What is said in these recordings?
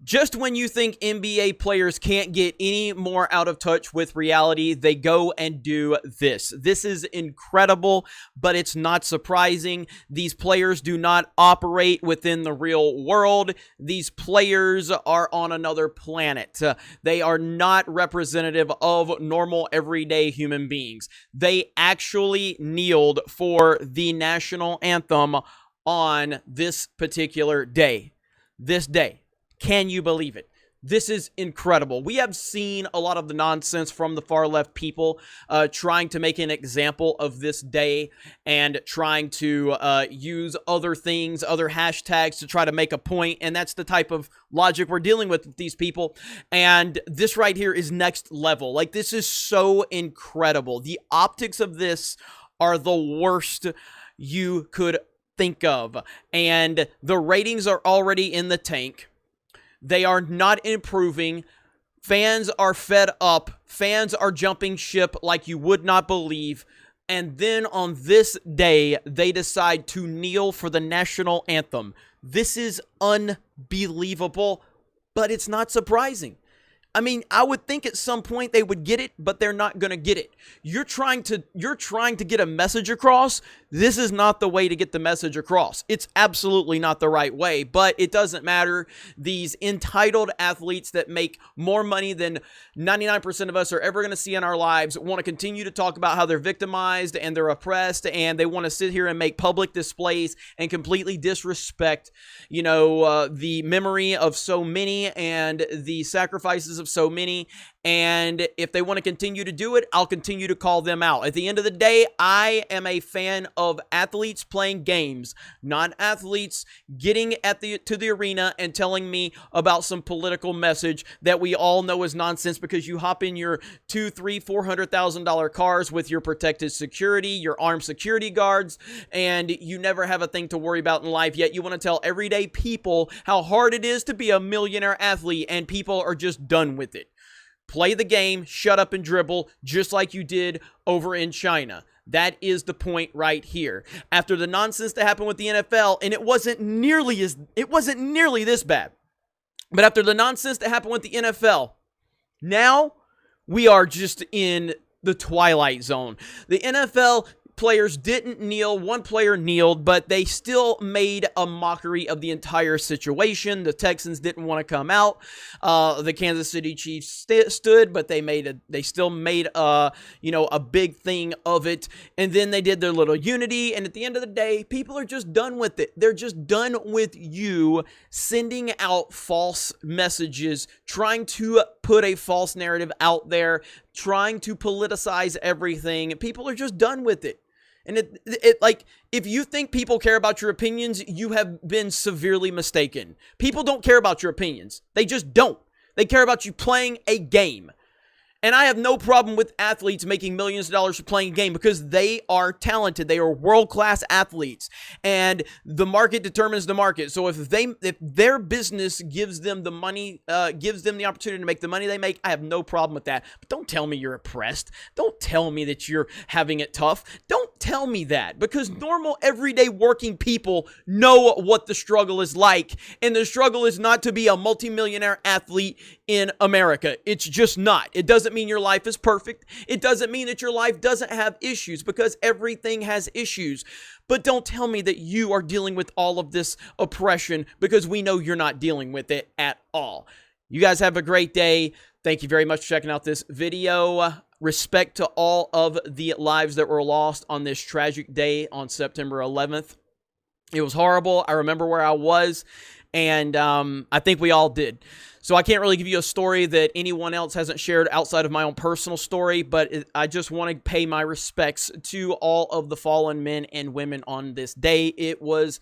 Just when you think NBA players can't get any more out of touch with reality, they go and do this. This is incredible, but it's not surprising. These players do not operate within the real world. These players are on another planet. They are not representative of normal, everyday human beings. They actually kneeled for the national anthem on this particular day. This day. Can you believe it? This is incredible. We have seen a lot of the nonsense from the far left people trying to make an example of this day and trying to use other things, other hashtags to try to make a point. And that's the type of logic we're dealing with these people. And this right here is next level. Like, this is so incredible. The optics of this are the worst you could think of. And the ratings are already in the tank. They are not improving. Fans are fed up. Fans are jumping ship like you would not believe. And then on this day, they decide to kneel for the national anthem. This is unbelievable, but it's not surprising. I mean, I would think at some point they would get it, but they're not going to get it. You're trying to get a message across. This is not the way to get the message across. It's absolutely not the right way, but it doesn't matter. These entitled athletes that make more money than 99% of us are ever going to see in our lives want to continue to talk about how they're victimized and they're oppressed, and they want to sit here and make public displays and completely disrespect, the memory of so many and the sacrifices of so many. And if they want to continue to do it, I'll continue to call them out. At the end of the day, I am a fan of athletes playing games, not athletes getting to the arena and telling me about some political message that we all know is nonsense because you hop in your $200,000, $300,000 cars with your protected security, your armed security guards, and you never have a thing to worry about in life. Yet you want to tell everyday people how hard it is to be a millionaire athlete, and people are just done with it. Play the game, shut up and dribble, just like you did over in China. That is the point right here. After the nonsense that happened with the NFL, and it wasn't nearly this bad. But after the nonsense that happened with the NFL, now we are just in the twilight zone. The NFL players didn't kneel. One player kneeled, but they still made a mockery of the entire situation. The Texans didn't want to come out. The Kansas City Chiefs stood, but they still made a big thing of it. And then they did their little unity. And at the end of the day, people are just done with it. They're just done with you sending out false messages, trying to put a false narrative out there, trying to politicize everything. People are just done with it. And if you think people care about your opinions, you have been severely mistaken. People don't care about your opinions. They just don't. They care about you playing a game. And I have no problem with athletes making millions of dollars for playing a game because they are talented. They are world-class athletes. And the market determines the market. So if their business gives them the money, gives them the opportunity to make the money they make, I have no problem with that. But don't tell me you're oppressed. Don't tell me that you're having it tough. Don't tell me that, because normal, everyday working people know what the struggle is like. And the struggle is not to be a multimillionaire athlete in America. It's just not. It doesn't mean your life is perfect. It doesn't mean that your life doesn't have issues, because everything has issues. But don't tell me that you are dealing with all of this oppression, because we know you're not dealing with it at all. You guys have a great day. Thank you very much for checking out this video. Respect to all of the lives that were lost on this tragic day on September 11th. It was horrible. I remember where I was, and I think we all did. So I can't really give you a story that anyone else hasn't shared outside of my own personal story, but I just want to pay my respects to all of the fallen men and women on this day. It was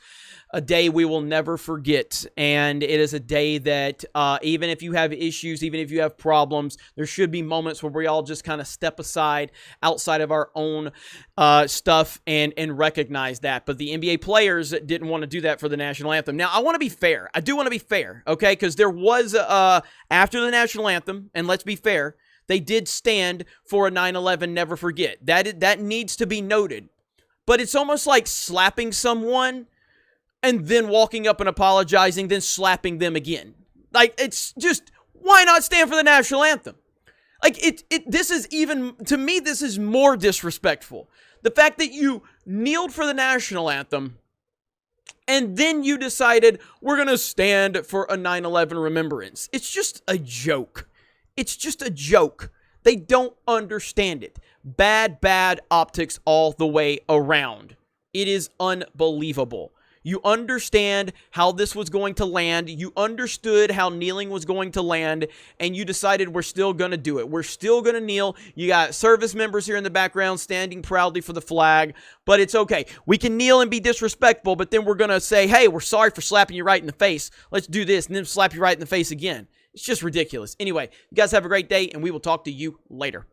a day we will never forget, and it is a day that even if you have issues, even if you have problems, there should be moments where we all just kind of step aside outside of our own stuff and recognize that. But the NBA players didn't want to do that for the national anthem. Now, I want to be fair. I do want to be fair, okay? Because there was, after the national anthem, and let's be fair, they did stand for a 9/11 never forget. That needs to be noted. But it's almost like slapping someone and then walking up and apologizing, then slapping them again. Like, it's just, why not stand for the national anthem? Like, this is even, to me, this is more disrespectful. The fact that you kneeled for the national anthem, and then you decided, we're going to stand for a 9/11 remembrance. It's just a joke. It's just a joke. They don't understand it. Bad optics all the way around. It is unbelievable. You understand how this was going to land. You understood how kneeling was going to land, and you decided we're still going to do it. We're still going to kneel. You got service members here in the background standing proudly for the flag, but it's okay. We can kneel and be disrespectful, but then we're going to say, hey, we're sorry for slapping you right in the face. Let's do this, and then slap you right in the face again. It's just ridiculous. Anyway, you guys have a great day, and we will talk to you later.